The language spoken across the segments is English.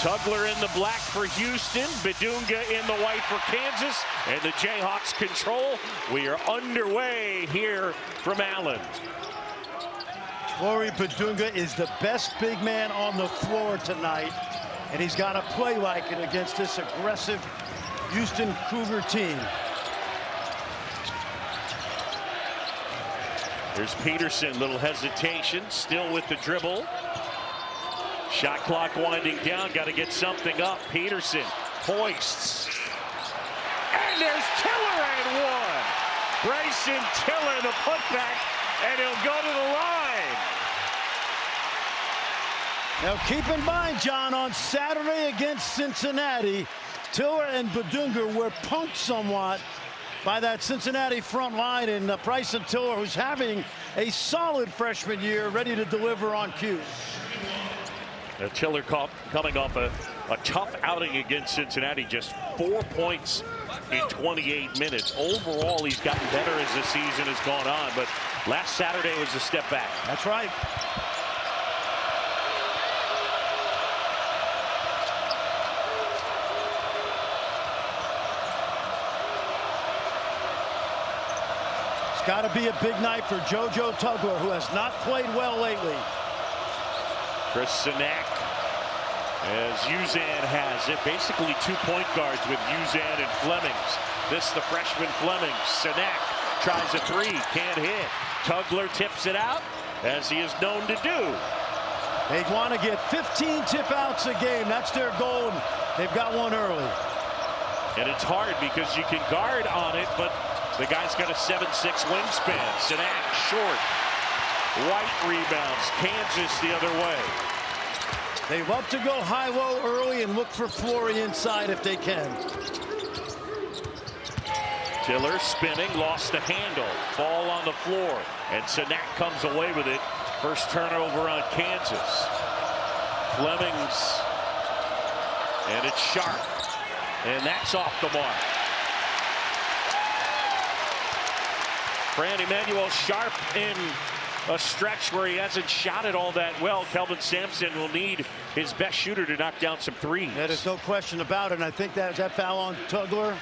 Tugler in the black for Houston, Badunga in the white for Kansas, and the Jayhawks control. We are underway here from Allen. Flory Badunga is the best big man on the floor tonight, and he's got to play like it against this aggressive Houston Cougar team. There's Peterson, little hesitation, still with the dribble. Shot clock winding down, got to get something up. Peterson hoists. And there's Tiller and one. Bryson Tiller, the putback, and he'll go to the line. Now keep in mind, John, on Saturday against Cincinnati, Tiller and Badunga were punked somewhat by that Cincinnati front line, and Bryson Tiller, who's having a solid freshman year, ready to deliver on cue. Tiller coming off a tough outing against Cincinnati, just 4 points in 28 minutes. Overall, he's gotten better as the season has gone on, but last Saturday was a step back. That's right. It's got to be a big night for JoJo Tugler, who has not played well lately. Chris Sinak, as Uzan has it, basically 2 point guards with Uzan and Flemings. This the freshman Flemings. Sinak tries a three, can't hit. Tugler tips it out, as he is known to do. They want to get 15 tip outs a game. That's their goal. They've got one early. And it's hard because you can guard on it, but the guy's got a 7'6" wingspan. Sinak short. White rebounds. Kansas the other way. They love to go high-low early and look for Flory inside if they can. Tiller spinning, lost the handle. Ball on the floor, and Sinak comes away with it. First turnover on Kansas. Flemings, and it's Sharp, and that's off the mark. Fran Emmanuel Sharp in a stretch where he hasn't shot it all that well. Kelvin Sampson will need his best shooter to knock down some threes. Yeah, there's no question about it. And I think that foul on Tugler,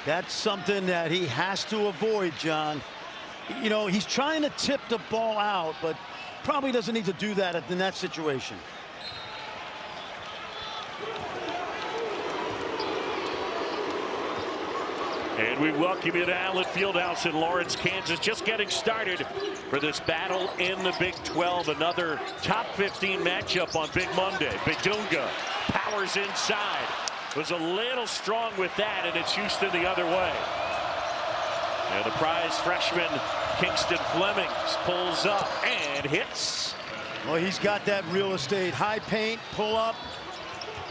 that's something that he has to avoid, John. You know, he's trying to tip the ball out, but probably doesn't need to do that in that situation. And we welcome you to Allen Fieldhouse in Lawrence, Kansas. Just getting started for this battle in the Big 12. Another top 15 matchup on Big Monday. Badunga powers inside. Was a little strong with that, and it's Houston the other way. And the prize freshman, Kingston Flemings, pulls up and hits. Well, he's got that real estate. High paint, pull up.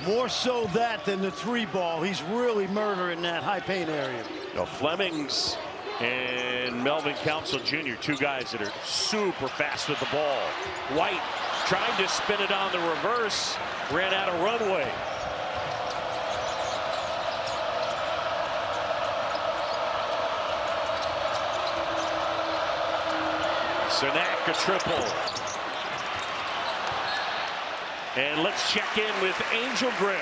More so that than the three ball. He's really murdering that high paint area. Now, Flemings and Melvin Council Jr., two guys that are super fast with the ball. White trying to spin it on the reverse, ran out of runway. Sinak a triple. And let's check in with Angel Gray.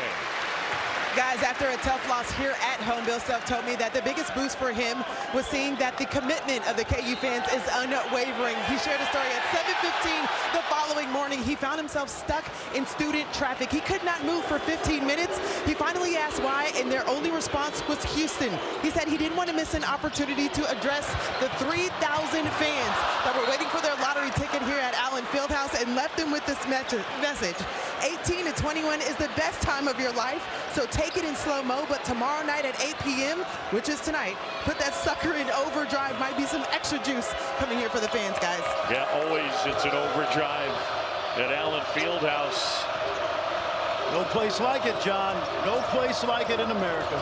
Guys, after a tough loss here at home, Bill Self told me that the biggest boost for him was seeing that the commitment of the KU fans is unwavering. He shared a story at 7:15 the following morning. He found himself stuck in student traffic. He could not move for 15 minutes. He finally asked why, and their only response was Houston. He said he didn't want to miss an opportunity to address the 3,000 fans that were waiting for their lottery ticket here at Allen Fieldhouse, and left them with this message. 18 to 21 is the best time of your life, so take it in slow-mo, but tomorrow night at 8 p.m., which is tonight, put that sucker in overdrive. Might be some extra juice coming here for the fans, guys. Yeah, always it's an overdrive at Allen Fieldhouse. No place like it, John. No place like it in America.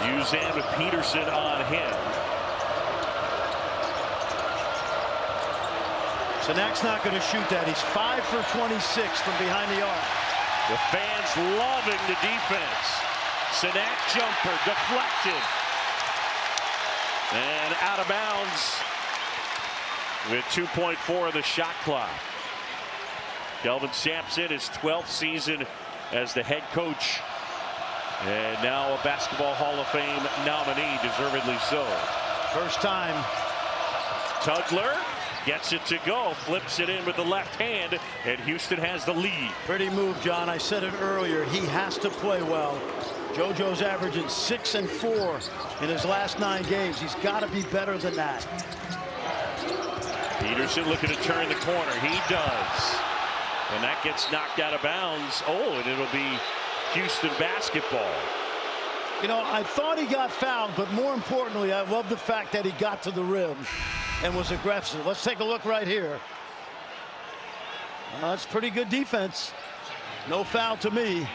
Uzan with Peterson on him. Sinak's not going to shoot that. He's 5 for 26 from behind the arc. The fans loving the defense. Sinak jumper deflected. And out of bounds with 2.4 of the shot clock. Kelvin Sampson, his 12th season as the head coach, and now a Basketball Hall of Fame nominee, deservedly so. First time. Tugler gets it to go, flips it in with the left hand, and Houston has the lead. Pretty move, John. I said it earlier. He has to play well. JoJo's averaging 6 and 4 in his last 9 games. He's got to be better than that. Peterson looking to turn the corner. He does. And that gets knocked out of bounds. Oh, and it'll be Houston basketball. You know, I thought he got fouled, but more importantly, I love the fact that he got to the rim and was aggressive. Let's take a look right here. That's pretty good defense. No foul to me.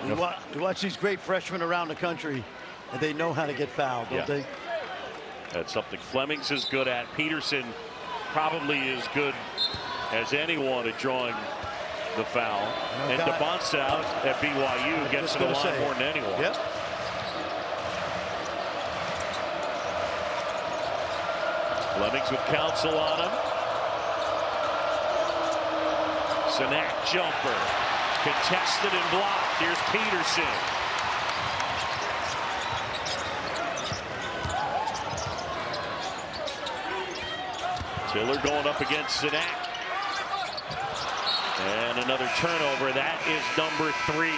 You watch these great freshmen around the country, and they know how to get fouled, don't they? That's something Fleming's is good at. Peterson probably as good as anyone at drawing the foul. And DeBonce out at BYU gets it a lot more than anyone. Yep. Fleming's with counsel on him. Sinak jumper. Contested and blocked. Here's Peterson. Tiller going up against Sinak. And another turnover. That is number 3.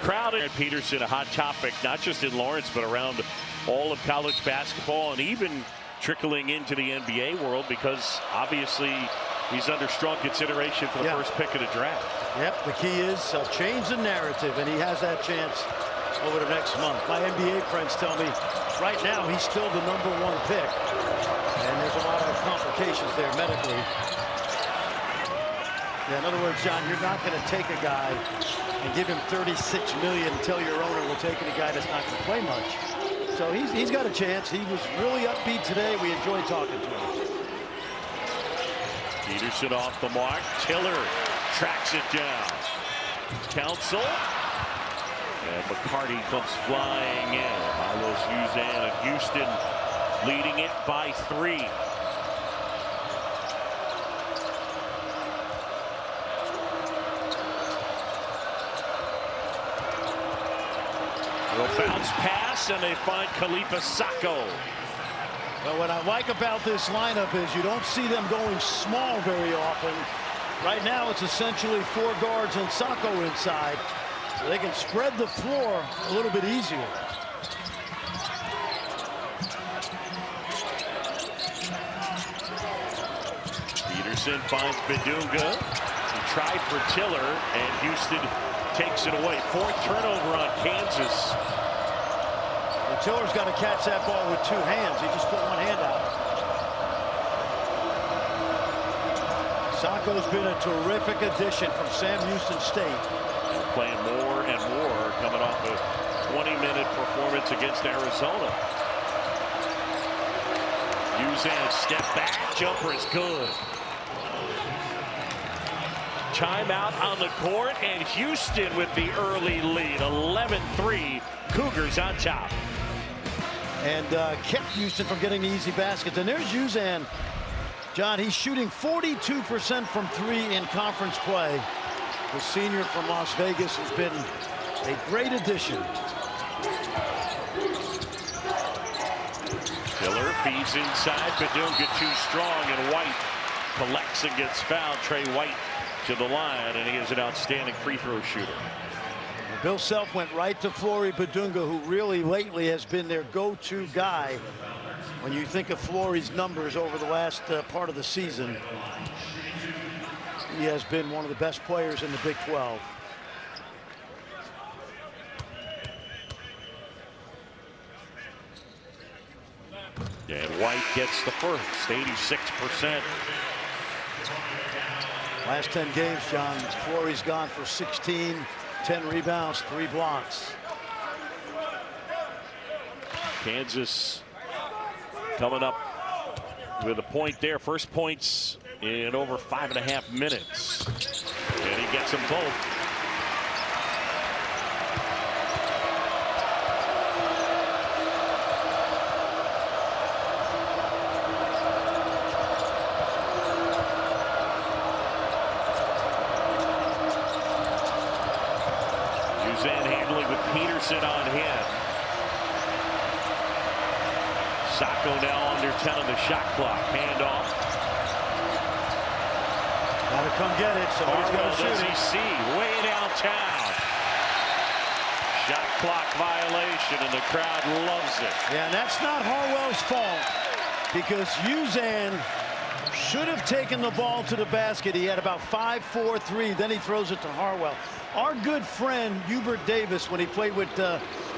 Crowded. Peterson, a hot topic, not just in Lawrence, but around all of college basketball and even trickling into the NBA world, because obviously he's under strong consideration for the first pick of the draft. Yep, the key is change the narrative, and he has that chance over the next month. My NBA friends tell me right now he's still the #1 pick, and there's a lot of complications there medically. Yeah, in other words, John, you're not going to take a guy and give him $36 million and tell your owner we're taking a guy that's not going to play much. So he's got a chance. He was really upbeat today. We enjoyed talking to him. Peterson off the mark. Tiller tracks it down. Counsel. And McCarty comes flying in. Milos Uzan of Houston leading it by 3. Little bounce pass, and they find Khalifa Sacco. Well, what I like about this lineup is you don't see them going small very often. Right now, it's essentially 4 guards and Sacco inside, so they can spread the floor a little bit easier. Peterson finds Bedunga. He tried for Tiller, and Houston takes it away. 4th turnover on Kansas. Well, Tiller's got to catch that ball with 2 hands. He just put 1 hand out. Sacco's been a terrific addition from Sam Houston State. Playing more and more, coming off a 20-minute performance against Arizona. Uzan step back, jumper is good. Timeout on the court, and Houston with the early lead. 11-3, Cougars on top. And kept Houston from getting the easy baskets. And there's Uzan. John, he's shooting 42% from 3 in conference play. The senior from Las Vegas has been a great addition. Tiller feeds inside, Bedunga too strong, and White collects and gets fouled. Trey White to the line, and he is an outstanding free throw shooter. Bill Self went right to Flory Bedunga, who really lately has been their go-to guy. When you think of Flory's numbers over the last part of the season, he has been one of the best players in the Big 12. And White gets the first, 86%. Last 10 games, John, Flory's gone for 16, 10 rebounds, 3 blocks. Kansas coming up with a point there. First points in over 5.5 minutes. And he gets them both. Sacco now under 10 on the shot clock. Handoff. Gotta come get it. Somebody's got to shoot does it. he see? Way downtown. Shot clock violation, and the crowd loves it. Yeah, and that's not Harwell's fault, because Uzan should have taken the ball to the basket. He had about 5-4-3. Then he throws it to Harwell. Our good friend Hubert Davis, when he played with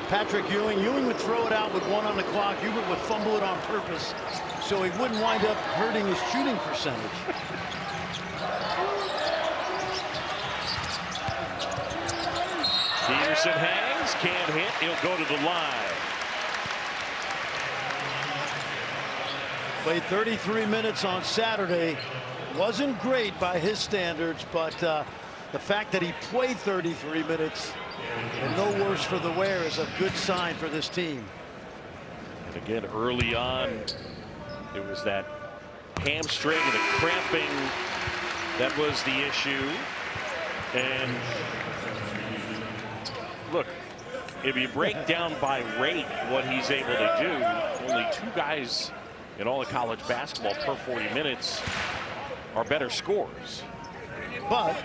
Patrick Ewing would throw it out with 1 on the clock. Hubert would fumble it on purpose so he wouldn't wind up hurting his shooting percentage. Peterson hangs, can't hit. He'll go to the line. Played 33 minutes on Saturday. Wasn't great by his standards, but the fact that he played 33 minutes and no worse for the wear is a good sign for this team. And again, early on, it was that hamstring and the cramping that was the issue. And look, if you break down by rate what he's able to do, only 2 guys in all of college basketball per 40 minutes are better scorers. But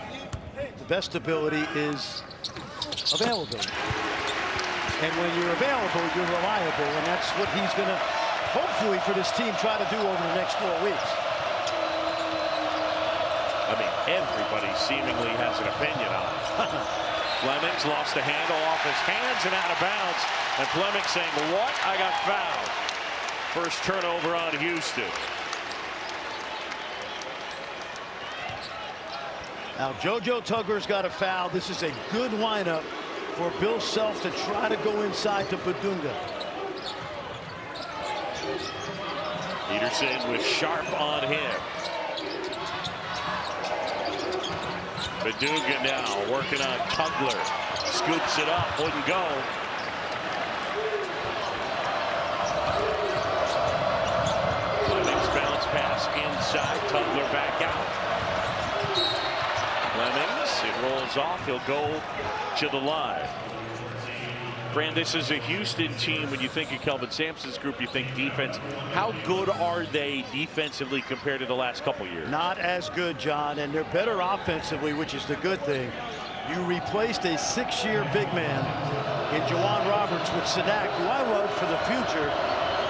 the best ability is availability. And when you're available, you're reliable, and that's what he's going to, hopefully for this team, try to do over the next 4 weeks. I mean, everybody seemingly has an opinion on it. Fleming's lost the handle off his hands and out of bounds. And Fleming saying, what? I got fouled. First turnover on Houston. Now, JoJo Tugger's got a foul. This is a good lineup for Bill Self to try to go inside to Badunga. Peterson with Sharp on him. Badunga now working on Tugler. Scoops it up, wouldn't go. Fleming's bounce pass inside. Tugler back out. Flemings, it rolls off. He'll go to the line. Fran, this is a Houston team. When you think of Kelvin Sampson's group, you think defense. How good are they defensively compared to the last couple years? Not as good, John, and they're better offensively, which is the good thing. You replaced a 6-year big man in Juwan Roberts with Sadak, who I love for the future.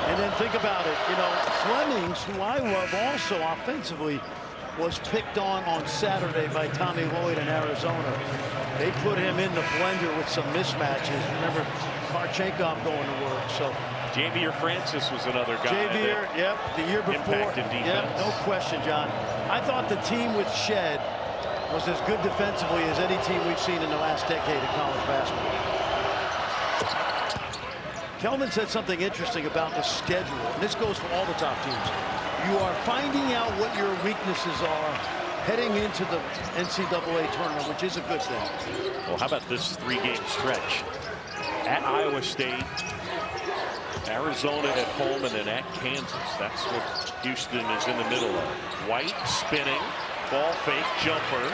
And then think about it, you know, Flemings, who I love also offensively, was picked on Saturday by Tommy Lloyd in Arizona. They put him in the blender with some mismatches. Remember Karchenkov going to work. So Javier Francis was another guy. Javier, yep, the year before. Impacted defense. Yep, no question, John. I thought the team with Shed was as good defensively as any team we've seen in the last decade of college basketball. Kelvin said something interesting about the schedule, and this goes for all the top teams. You are finding out what your weaknesses are heading into the NCAA tournament, which is a good thing. Well, how about this 3-game stretch? At Iowa State, Arizona at home, and then at Kansas. That's what Houston is in the middle of. White spinning, ball fake, jumper,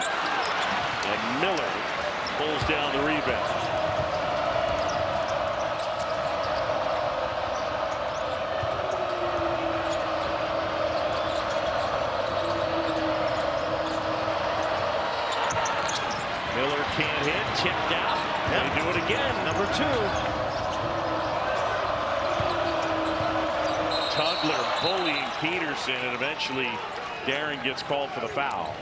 and Miller pulls down the rebound. Miller can't hit, tipped out. They do it again. Number 2. Tugler bullying Peterson, and eventually Darren gets called for the foul.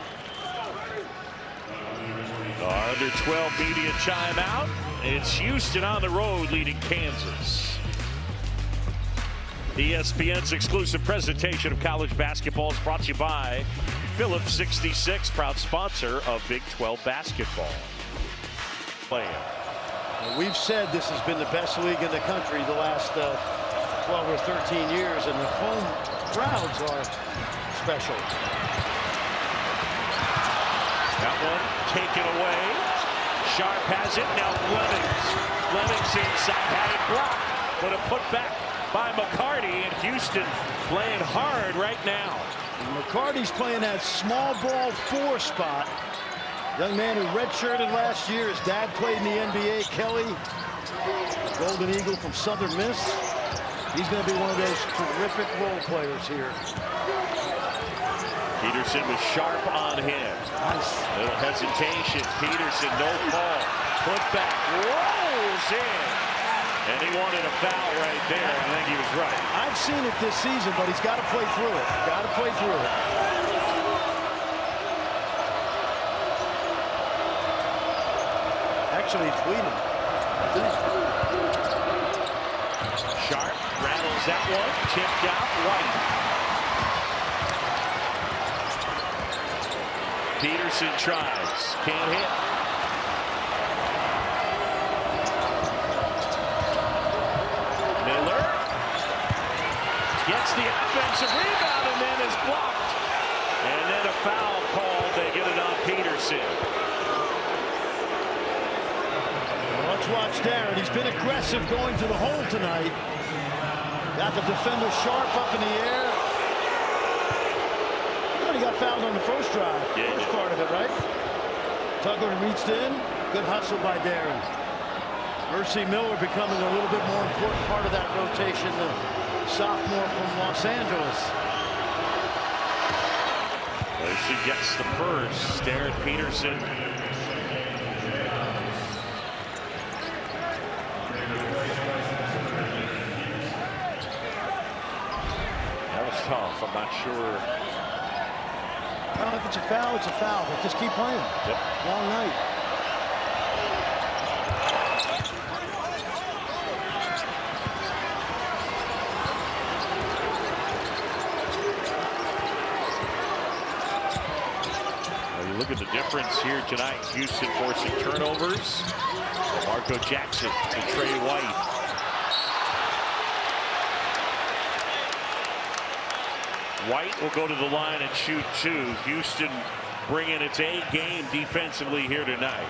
Our under 12 media timeout. It's Houston on the road leading Kansas. ESPN's exclusive presentation of college basketball is brought to you by Phillips 66, proud sponsor of Big 12 basketball. Playing. We've said this has been the best league in the country the last 12 or 13 years, and the home crowds are special. That one taken away. Sharp has it. Now Fleming's inside, had it blocked, but a put back by McCarty, and Houston playing hard right now. And McCarty's playing that small ball 4 spot. Young man who redshirted last year. His dad played in the NBA. Kelly, Golden Eagle from Southern Miss. He's going to be one of those terrific role players here. Peterson was sharp on him. Nice. Little hesitation. Peterson, no call. Put back, rolls in. And he wanted a foul right there. I think he was right. I've seen it this season, but he's got to play through it. Got to play through it. Actually, it's Whedon. Sharp rattles that one. Tipped out. White. Peterson tries. Can't hit. Miller gets the offensive rebound and then is blocked. And then a foul called. They get it on Peterson. Let's watch Darren. He's been aggressive going to the hole tonight. Got the defender Sharp up in the air. He got fouled on the first drive. Yeah, first part of it, right? Tugler reached in. Good hustle by Darren. Mercy Miller becoming a little bit more important part of that rotation. The sophomore from Los Angeles. Mercy gets the first. Darren Peterson. That was tough. I'm not sure. Well, if it's a foul, it's a foul. But just keep playing. Yep. Long night. Well, you look at the difference here tonight. Houston forcing turnovers. Marco Jackson to Trey White. White will go to the line and shoot two. Houston bringing its A game defensively here tonight.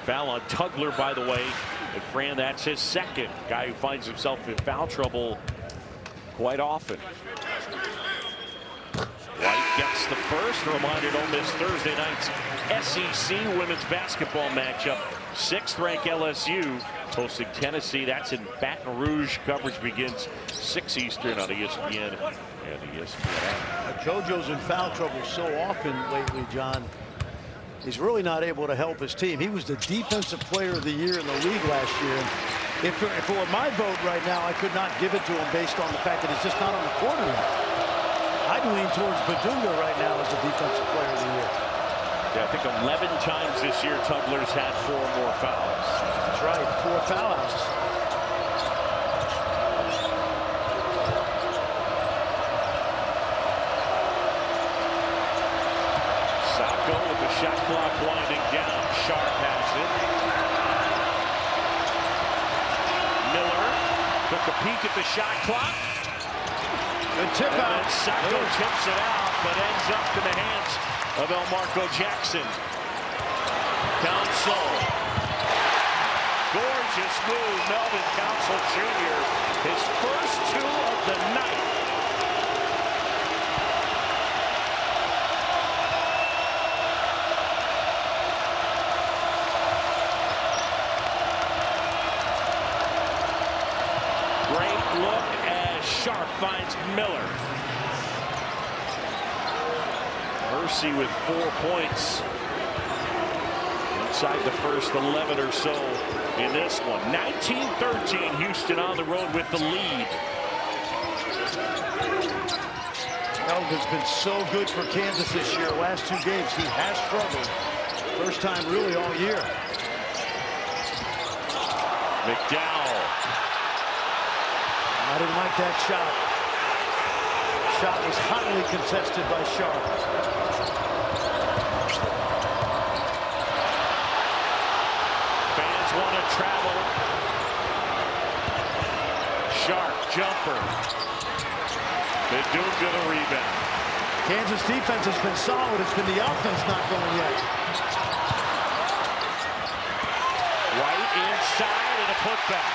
Foul on Tugler, by the way. And Fran, that's his second. Guy who finds himself in foul trouble quite often. White gets the first. Reminder, don't miss Thursday night's SEC women's basketball matchup. 6th-ranked LSU hosting Tennessee. That's in Baton Rouge. Coverage begins 6 Eastern on ESPN and ESPN app. JoJo's in foul trouble so often lately, John. He's really not able to help his team. He was the defensive player of the year in the league last year. If it were my vote right now, I could not give it to him based on the fact that he's just not on the court enough. I'd lean towards Badunga right now as the defensive player of the year. Yeah, I think 11 times this year Tugler's had 4 more fouls. That's right, 4 fouls. Sacco with the shot clock winding down. Sharp has it. Miller took a peek at the shot clock. Good tip out. Sacco tips it out, but ends up in the hands of Marco Jackson. Council. Gorgeous move. Melvin Council Jr. His first 2 of the night. Great look as Sharp finds Miller. Mercy with 4 points inside the first 11 or so in this one. 19-13, Houston on the road with the lead. Elgin's been so good for Kansas this year. Last 2 games, he has struggled. First time really all year. McDowell. I didn't like that shot. Shot was hotly contested by Sharp. Fans want to travel. Sharp jumper. Badunga the rebound. Kansas defense has been solid. It's been the offense not going yet. White inside and a putback.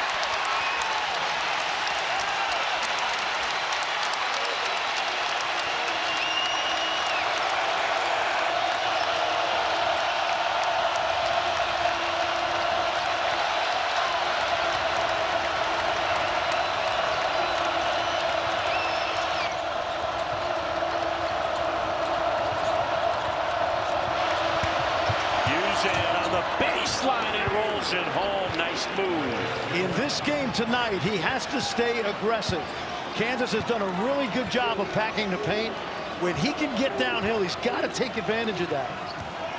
Peterson on the baseline and rolls it home. Nice move. In this game tonight, he has to stay aggressive. Kansas has done a really good job of packing the paint. When he can get downhill, he's got to take advantage of that.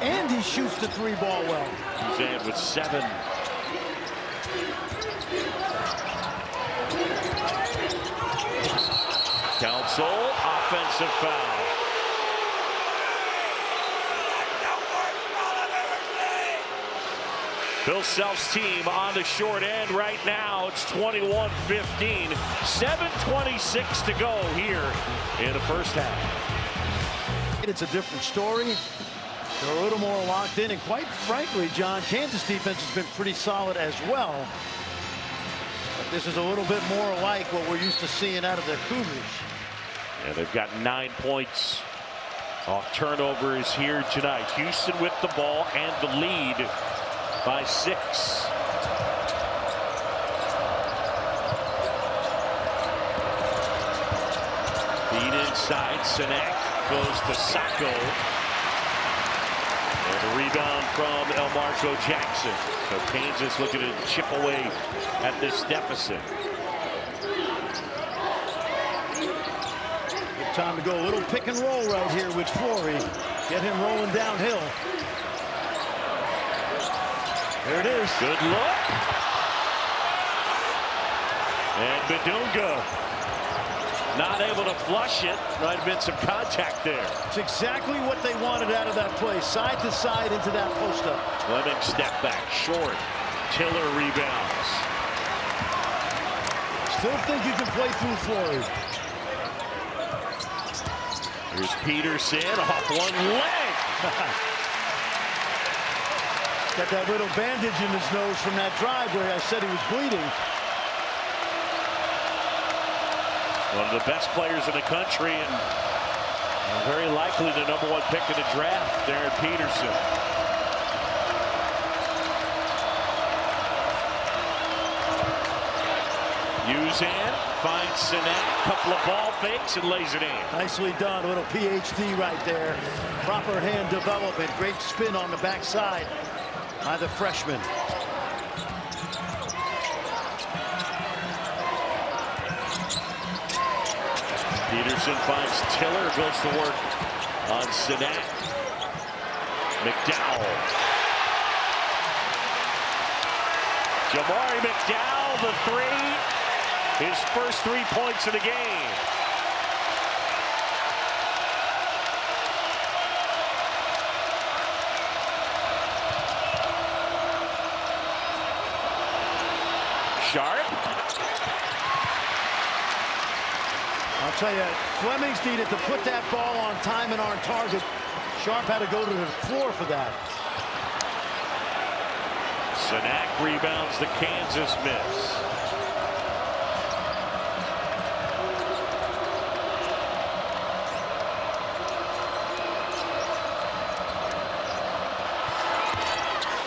And he shoots the three ball well. He's in with 7. Council, offensive foul. Bill Self's team on the short end right now. It's 21-15. 7:26 to go here in the first half. It's a different story. They're a little more locked in, and quite frankly, John, Kansas defense has been pretty solid as well. But this is a little bit more like what we're used to seeing out of the Cougars. And they've got 9 points off turnovers here tonight. Houston with the ball and the lead by 6. Feed inside. Sinek goes to Sacco. And a rebound from Elmarco Jackson. So Kansas looking to chip away at this deficit. Good time to go a little pick and roll right here with Flory. Get him rolling downhill. There it is. Good look. And Badunga not able to flush it. Might have been some contact there. It's exactly what they wanted out of that play. Side to side into that post up. Fleming step back short. Tiller rebounds. Still think you can play through Flory. Here's Peterson off one leg. Got that little bandage in his nose from that drive where I said he was bleeding. One of the best players in the country and very likely the #1 pick in the draft, Darren Peterson. Uzan finds Sinek, couple of ball fakes and lays it in. Nicely done, a little PhD right there. Proper hand development, great spin on the backside by the freshman. Peterson finds Tiller, goes to work on Sinek. McDowell. Jamari McDowell, the 3. His first 3 points of the game. Sharp. I'll tell you, Fleming's needed to put that ball on time and on target. Sharp had to go to the floor for that. Sinek rebounds the Kansas miss.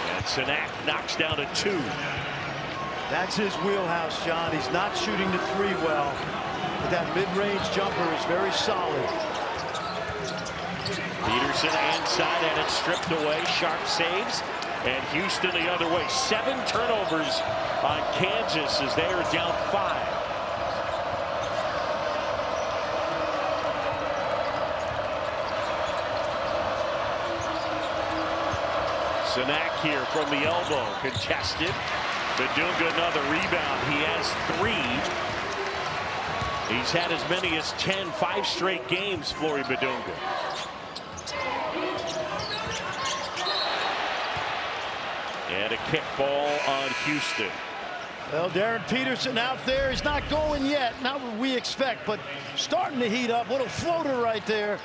And Sinek knocks down a 2. That's his wheelhouse, John. He's not shooting the 3 well. But that mid-range jumper is very solid. Peterson inside and it's stripped away. Sharp saves. And Houston the other way. 7 turnovers on Kansas as they are down 5. Sinek here from the elbow. Contested. Badunga another rebound. He has 3. He's had as many as 5 straight games, Flory Badunga. And a kick ball on Houston. Well, Darren Peterson out there. He's not going yet. Not what we expect, but starting to heat up. Little floater right there.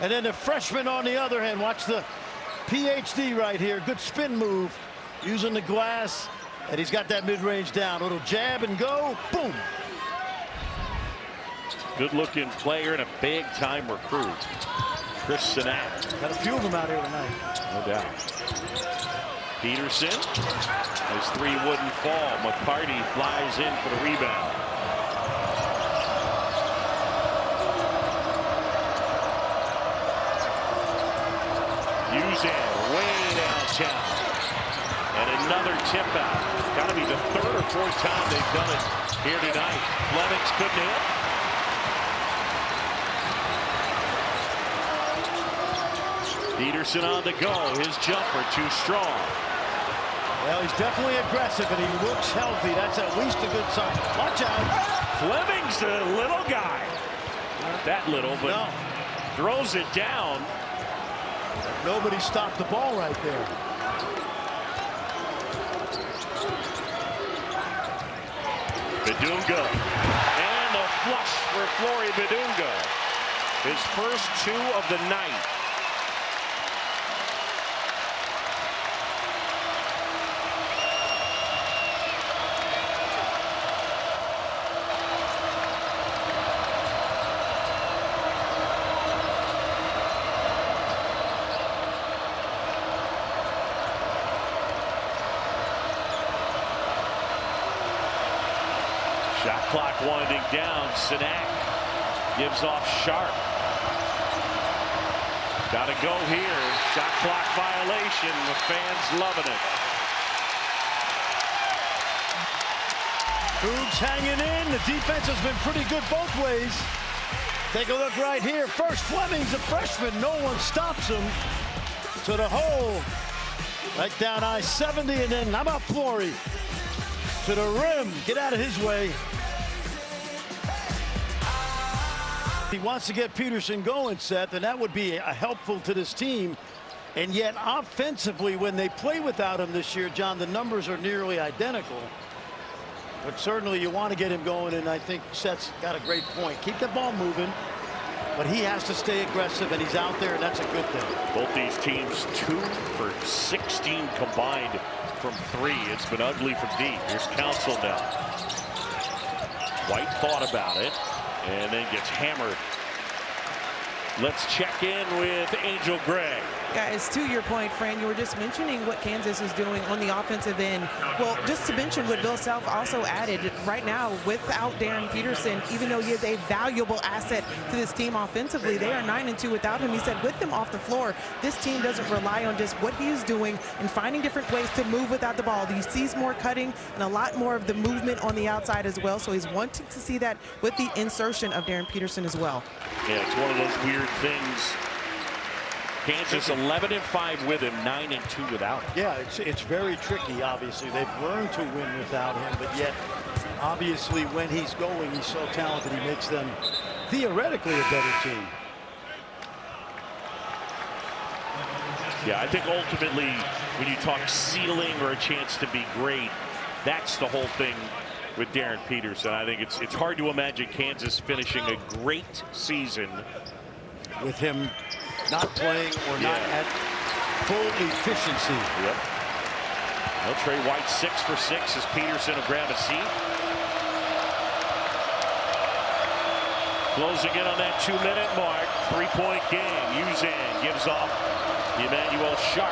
And then the freshman on the other hand. Watch the PhD right here. Good spin move. Using the glass. And he's got that mid-range down. Little jab and go. Boom. Good-looking player and a big-time recruit. Chris Sinek. Got a few of them out here tonight. No doubt. Peterson. His 3 wouldn't fall. McCarty flies in for the rebound. Uzan way downtown. And another tip out. Got to be the third or fourth time they've done it here tonight. Flemings couldn't hit. Peterson on the go. His jumper too strong. Well, he's definitely aggressive, and he looks healthy. That's at least a good sign. Watch out. Fleming's the little guy. Not that little, but no. Throws it down. Nobody stopped the ball right there. Bedunga. And a flush for Flory Bedunga. His first two of the night. Shot clock winding down. Sinak gives off Sharp. Got to go here. Shot clock violation. The fans loving it. Cougs hanging in. The defense has been pretty good both ways. Take a look right here. First, Fleming's a freshman. No one stops him. To the hole. Right down I-70. And then how about Flory? To the rim. Get out of his way. He wants to get Peterson going, Seth, and that would be helpful to this team. And yet offensively, when they play without him this year, John, the numbers are nearly identical. But certainly you want to get him going, and I think Seth's got a great point. Keep the ball moving, but he has to stay aggressive, and he's out there, and that's a good thing. Both these teams 2 for 16 combined from 3. It's been ugly from deep. Here's Council now. White thought about it and then gets hammered. Let's check in with Angel Gray. Guys, to your point, Fran, you were just mentioning what Kansas is doing on the offensive end. Well, just to mention what Bill Self also added, right now, without Darren Peterson, even though he is a valuable asset to this team offensively, they are 9-2 without him. He said with him off the floor, this team doesn't rely on just what he is doing and finding different ways to move without the ball. He sees more cutting and a lot more of the movement on the outside as well. So he's wanting to see that with the insertion of Darren Peterson as well. Yeah, it's one of those weird things. Kansas 11-5 with him, 9-2 without him. Yeah, it's very tricky, obviously. They've learned to win without him, but yet, obviously, when he's going, he's so talented, he makes them theoretically a better team. Yeah, I think ultimately, when you talk ceiling or a chance to be great, that's the whole thing with Darren Peterson. I think it's hard to imagine Kansas finishing a great season with him not playing or not at full efficiency. Yep. Well, Trey White 6 for 6 as Peterson will grab a seat. Closing in on that 2-minute mark. 3-point game. Uzan gives off Emmanuel Sharp.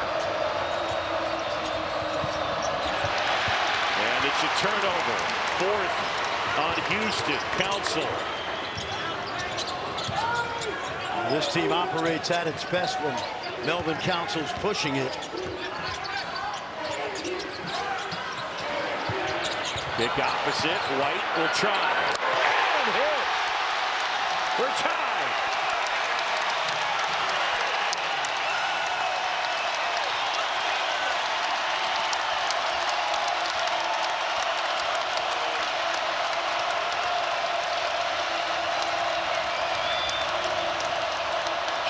And it's a turnover. 4th on Houston. Council. This team operates at its best when Melvin Council's pushing it. Kick opposite. White will try. And hit. We're tied.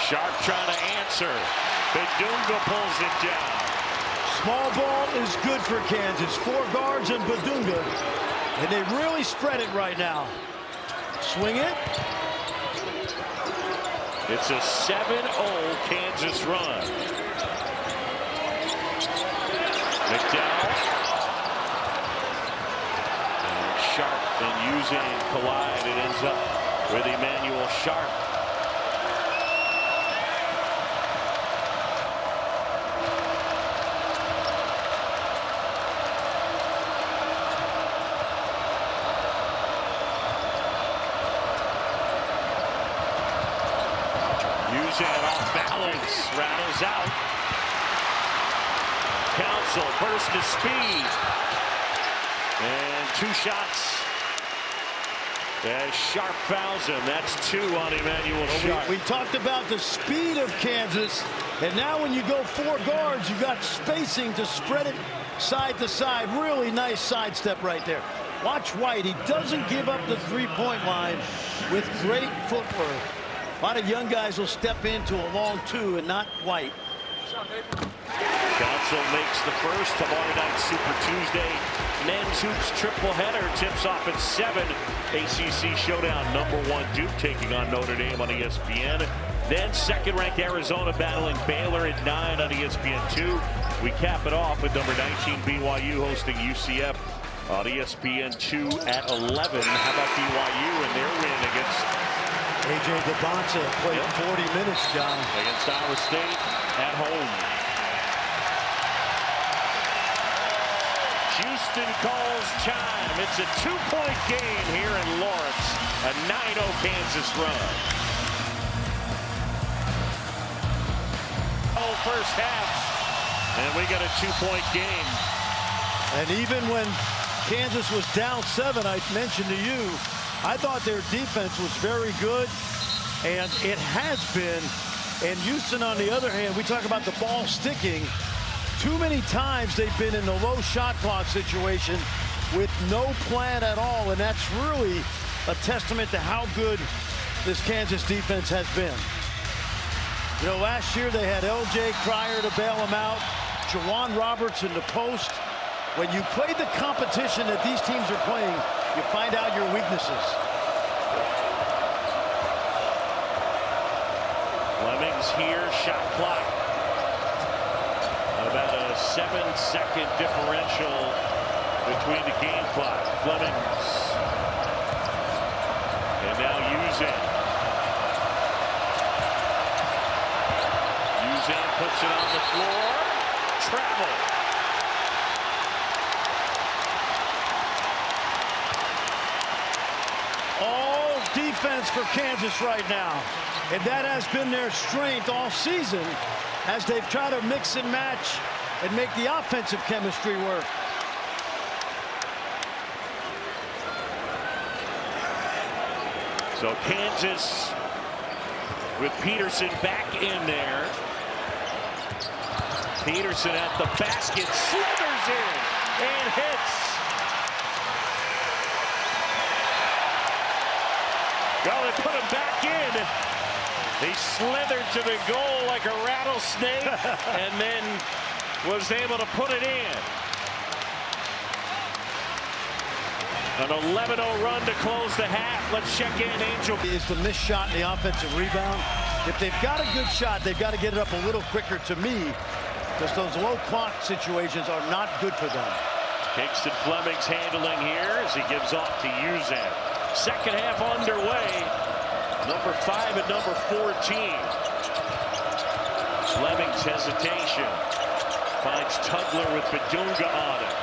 Sharp trying to answer. Bedunga pulls it down. Small ball is good for Kansas. 4 guards and Bedunga. And they really spread it right now. Swing it. It's a 7-0 Kansas run. McDowell. And Sharp and Uzan collide. It ends up with Emmanuel Sharp. Uzan off balance, rattles out. Council, burst of speed. And 2 shots. As Sharp fouls him. That's 2 on Emmanuel Sharp. We talked about the speed of Kansas, and now when you go 4 guards, you got spacing to spread it side to side. Really nice sidestep right there. Watch White. He doesn't give up the three-point line with great footwork. A lot of young guys will step into a long 2 and not White. Council makes the first. Tomorrow night, Super Tuesday. Men's hoops triple header tips off at 7. ACC showdown. #1 Duke taking on Notre Dame on ESPN. Then second-ranked Arizona battling Baylor at 9 on ESPN2. We cap it off with number 19 BYU hosting UCF on ESPN2 at 11. How about BYU and their win against A.J. Devonta played 40 minutes, John. Against Iowa State at home. Houston calls time. It's a 2-point game here in Lawrence. A 9-0 Kansas run. First half, and we got a 2-point game. And even when Kansas was down 7, I mentioned to you, I thought their defense was very good, and it has been. And Houston, on the other hand, we talk about the ball sticking. Too many times they've been in the low shot clock situation with no plan at all, and that's really a testament to how good this Kansas defense has been. You know, last year they had L.J. Cryer to bail them out, Jawan Roberts in the post. When you play the competition that these teams are playing, you find out your weaknesses. Fleming's here, shot clock. About a 7-second differential between the game clock. Fleming's. And now Uzan. Uzan puts it on the floor. Travel. All defense for Kansas right now. And that has been their strength all season as they've tried to mix and match and make the offensive chemistry work. So Kansas with Peterson back in there. Peterson at the basket, slithers in and hits. Well, they put him back in. He slithered to the goal like a rattlesnake and then was able to put it in. An 11-0 run to close the half. Let's check in, Angel. Is the missed shot and the offensive rebound. If they've got a good shot, they've got to get it up a little quicker to me, because those low clock situations are not good for them. Kingston Fleming's handling here as he gives off to Uzan. Second half underway. Number 5 and number 14. Fleming's hesitation. Finds Tugler with Badunga on it.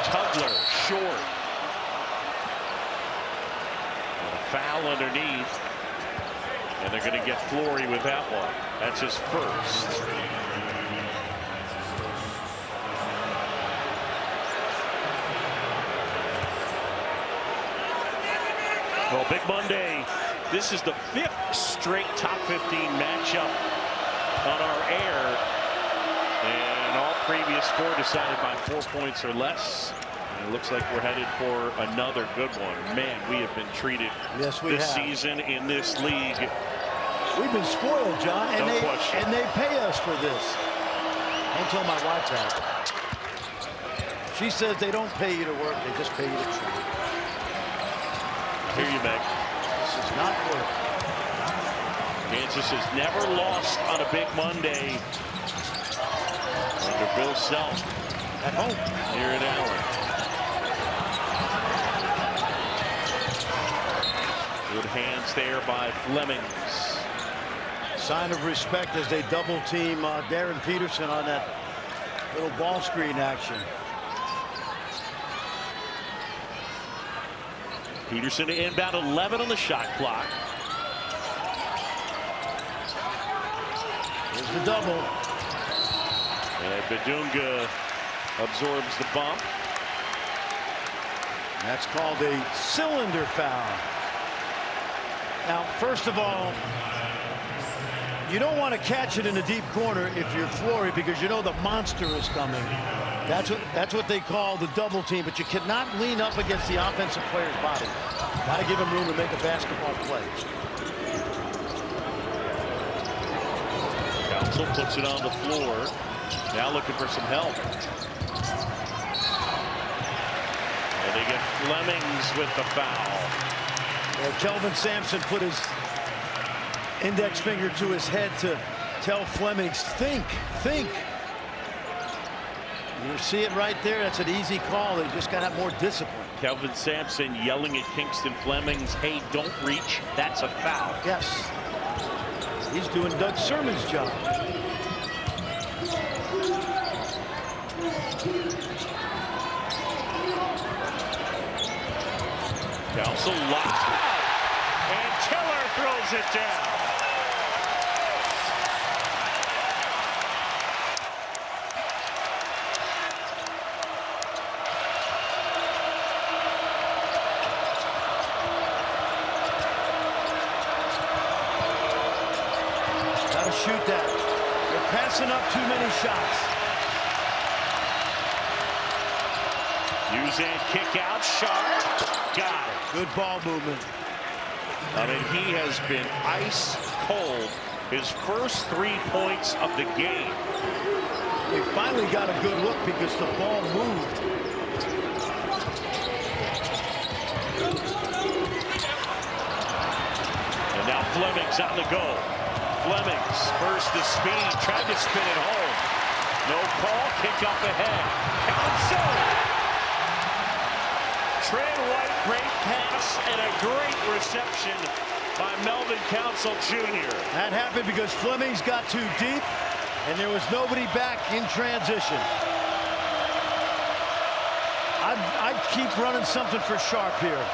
Tugler short. And a foul underneath. And they're going to get Flory with that one. That's his first. Well, Big Monday. This is the 5th straight top 15 matchup on our air. And all previous 4 decided by 4 points or less. And it looks like we're headed for another good one. Man, we have been treated this season in this league. We've been spoiled, John, and, No question. and they pay us for this. Don't tell my wife that. She says they don't pay you to work, they just pay you to train. Here you Meg. This is not work. Kansas has never lost on a Big Monday under Bill Self At home. here in Allen. Good hands there by Flemings. Sign of respect as they double team Darren Peterson on that little ball screen action. Peterson to inbound, 11 on the shot clock. Here's the double. And Badunga absorbs the bump. That's called a cylinder foul. Now, first of all, you don't want to catch it in the deep corner if you're Flory, because you know the monster is coming. That's what they call the double team, but you cannot lean up against the offensive player's body. Got to give him room to make a basketball play. Council puts it on the floor. Now looking for some help. And they get Flemings with the foul. Well, Kelvin Sampson put his index finger to his head to tell Flemings, think. You see it right there. That's an easy call. They just got to have more discipline. Kelvin Sampson yelling at Kingston Flemings, hey, don't reach. That's a foul. Yes. He's doing Doug Sermon's job. Council locked out, and Tiller throws it down. Gotta shoot that. You're passing up too many shots. Using kick out, Sharp. Got it. Good ball movement. I mean, he has been ice cold. His first 3 points of the game. They finally got a good look because the ball moved. And now Flemings on the go. Flemings burst the speed, tried to spin it home. No call, kick up ahead. Council. Trey White, great pass and a great reception by Melvin Council Jr. That happened because Flemings got too deep and there was nobody back in transition. I'd keep running something for Sharp here.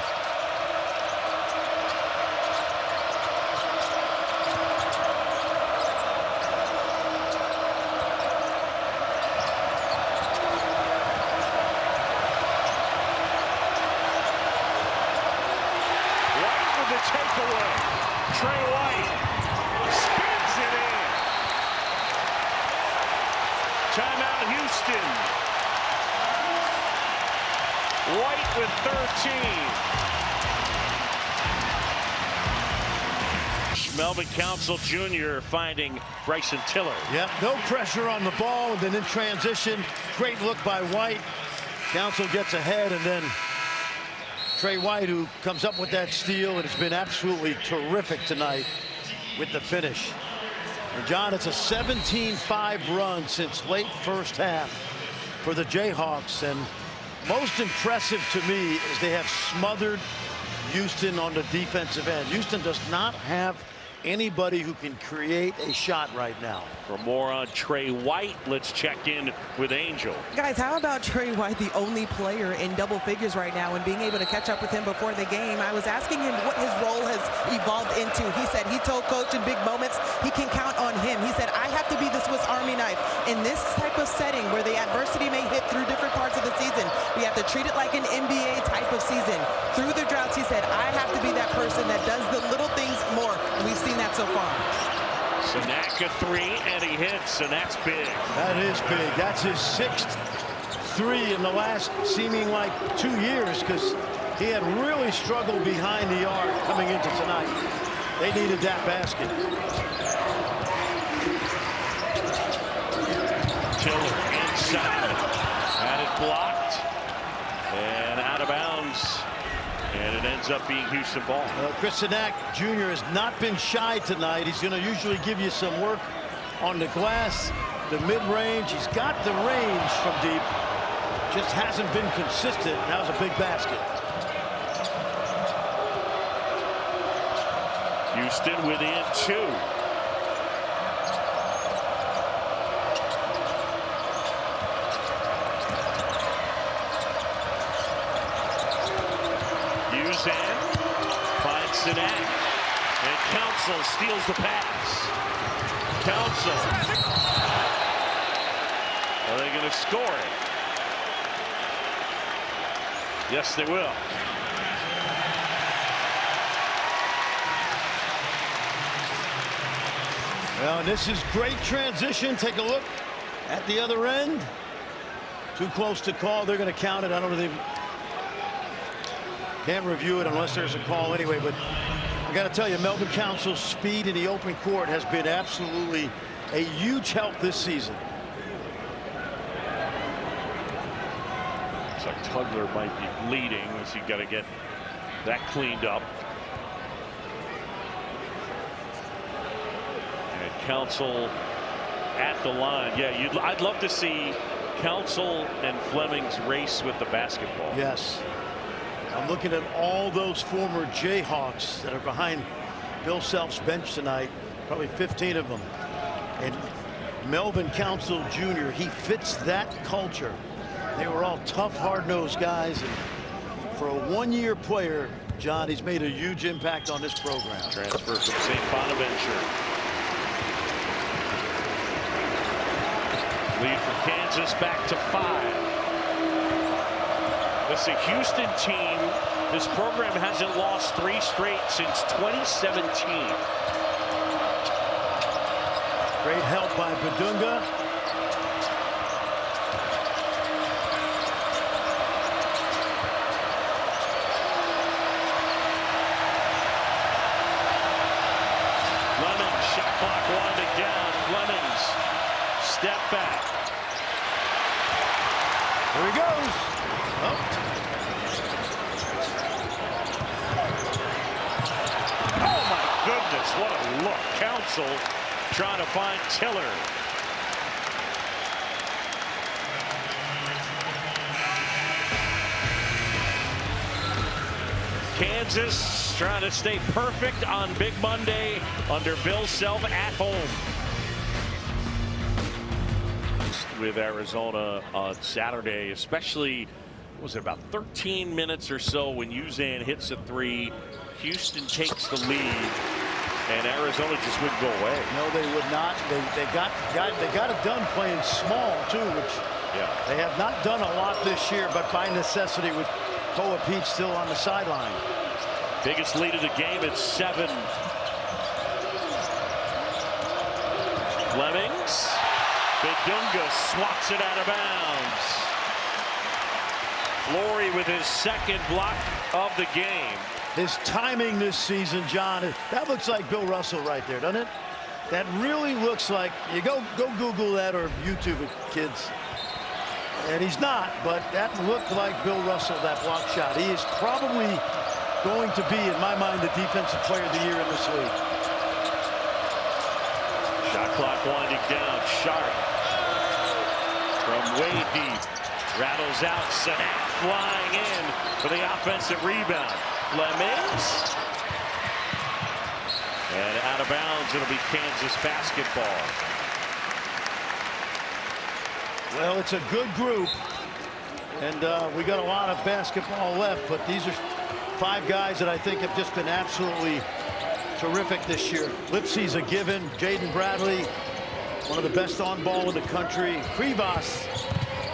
Takeaway. Trey White spins it in. Timeout, Houston. White with 13. Melvin Council Jr. finding Bryson Tiller. Yep, no pressure on the ball, and then in transition, great look by White. Council gets ahead, and then Trey White, who comes up with that steal, and has been absolutely terrific tonight with the finish. And John, it's a 17-5 run since late first half for the Jayhawks, and most impressive to me is they have smothered Houston on the defensive end. Houston does not have anybody who can create a shot right now. For more on Trey White, let's check in with Angel. Guys, how about Trey White, the only player in double figures right now, and being able to catch up with him before the game? I was asking him what his role has evolved into. He said he told coach in big moments he can count on him. He said, I have to be the Swiss Army knife. In this type of setting where the adversity may hit through different parts of the season, we have to treat it like an NBA type of season. Through the droughts, he said, I have to be that person that does the little things more. And we've seen that so far. Sanaka 3, and he hits, and that's big. That is big. That's his 6th 3 in the last seeming like 2 years, because he had really struggled behind the arc coming into tonight. They needed that basket. Tiller inside. Had it blocked. And out of bounds. And it ends up being Houston ball. Chris Sanak Jr. has not been shy tonight. He's going to usually give you some work on the glass, the mid-range. He's got the range from deep. Just hasn't been consistent. That was a big basket. Houston within 2. Finds Sanak, and Council steals the pass. Council. Are they going to score it? Yes, they will. Well, and this is great transition. Take a look at the other end. Too close to call. They're going to count it. I don't know if they can't review it unless there's a call anyway. But I got to tell you, Melvin Council's speed in the open court has been absolutely a huge help this season. So Tugler might be bleeding, so you got to get that cleaned up. And Council at the line. Yeah, I'd love to see Council and Fleming's race with the basketball. Yes. I'm looking at all those former Jayhawks that are behind Bill Self's bench tonight, probably 15 of them. And Melvin Council Jr., he fits that culture. They were all tough, hard-nosed guys. And for a one-year player, John, he's made a huge impact on this program. Transfer from St. Bonaventure. Lead for Kansas back to 5. This is a Houston team. This program hasn't lost 3 straight since 2017. Great help by Badunga. Fleming, shot clock winding down. Fleming's step back. Here he goes. Oh. Oh my goodness, what a look. Council trying to find Tiller. Kansas trying to stay perfect on Big Monday under Bill Self at home. With Arizona on Saturday, especially, was it about 13 minutes or so when Uzan hits a 3. Houston takes the lead, and Arizona just wouldn't go away. No, they would not. They got it done playing small too, which they have not done a lot this year, but by necessity with Koa Pete still on the sideline. Biggest lead of the game at 7. Flemings. Badunga swats it out of bounds. Flory with his second block of the game. His timing this season, John, that looks like Bill Russell right there, doesn't it? That really looks like, you go Google that or YouTube it, kids. And he's not, but that looked like Bill Russell, that block shot. He is probably going to be, in my mind, the defensive player of the year in this league. Shot clock winding down. Sharp from way deep. Rattles out. Sanak flying in for the offensive rebound. Flemings. And out of bounds. It'll be Kansas basketball. Well, it's a good group. And we got a lot of basketball left. But these are 5 guys that I think have just been absolutely terrific this year. Lipsy's a given. Jaden Bradley, one of the best on ball in the country. Krivas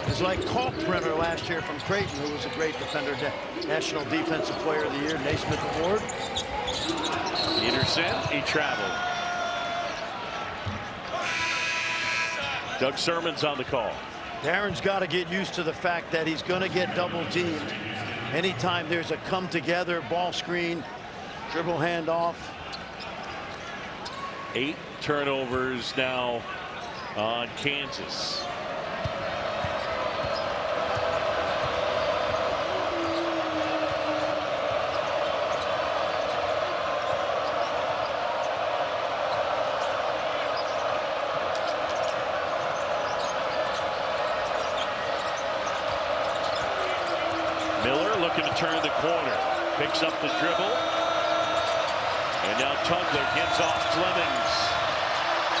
is like Kalkbrenner last year from Creighton, who was a great defender, National Defensive Player of the Year, Naismith Award. Peterson, he traveled. Doug Sermon's on the call. Darren's got to get used to the fact that he's going to get double teamed anytime there's a come together, ball screen, dribble handoff. 8 turnovers now on Kansas. Miller looking to turn the corner, picks up the dribble, and now Tugler gives off Flemings.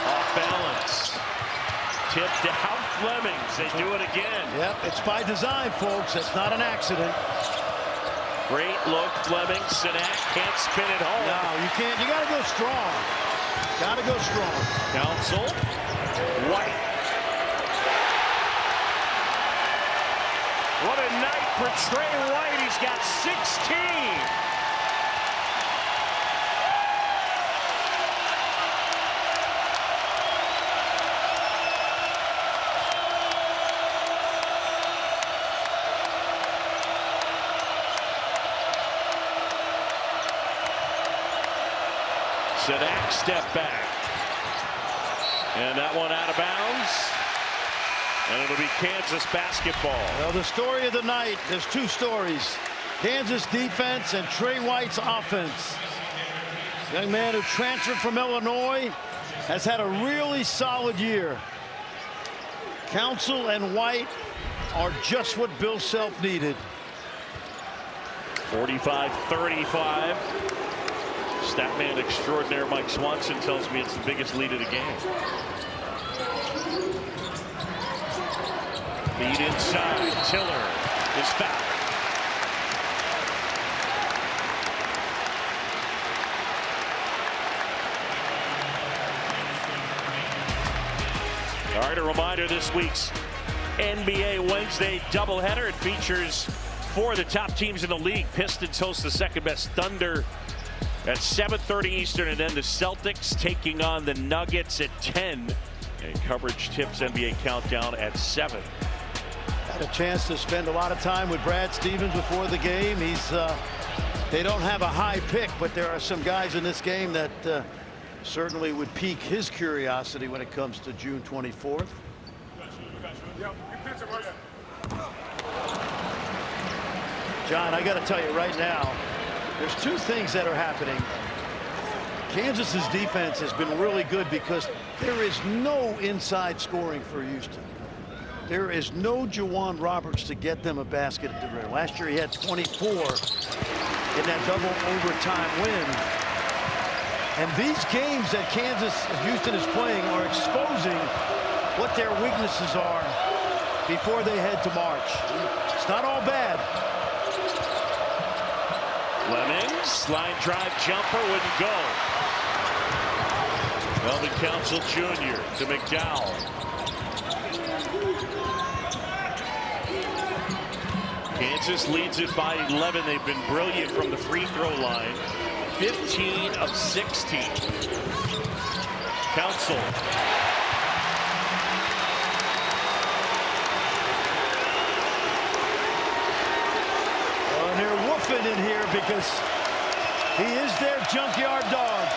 Off balance. Tipped out Flemings. They do it again. Yep, it's by design, folks. It's not an accident. Great look, Fleming. Sanak can't spin it home. No, you can't. You got to go strong. Got to go strong. Council. White. What a night night for Trey White. He's got 16. Sadak step back. And that one out of bounds. And it'll be Kansas basketball. Well, the story of the night, there's two stories. Kansas defense and Trey White's offense. Young man who transferred from Illinois has had a really solid year. Council and White are just what Bill Self needed. 45-35. Statman extraordinaire Mike Swanson tells me it's the biggest lead of the game. Feed inside. Tiller is fouled. All right, a reminder, this week's NBA Wednesday doubleheader. It features 4 of the top teams in the league. Pistons host the second best Thunder at 7:30 Eastern, and then the Celtics taking on the Nuggets at 10. And coverage tips NBA Countdown at 7. Had a chance to spend a lot of time with Brad Stevens before the game. They don't have a high pick, but there are some guys in this game that certainly would pique his curiosity when it comes to June 24th. John, I got to tell you right now, there's two things that are happening. Kansas's defense has been really good because there is no inside scoring for Houston. There is no Juwan Roberts to get them a basket at the rim. Last year he had 24 in that double overtime win. And these games that Houston is playing are exposing what their weaknesses are before they head to March. It's not all bad. Fleming, slide drive jumper wouldn't go. Melvin Council Jr. to McDowell. Kansas leads it by 11. They've been brilliant from the free throw line. 15 of 16. Council. And they're woofing in here because he is their junkyard dog.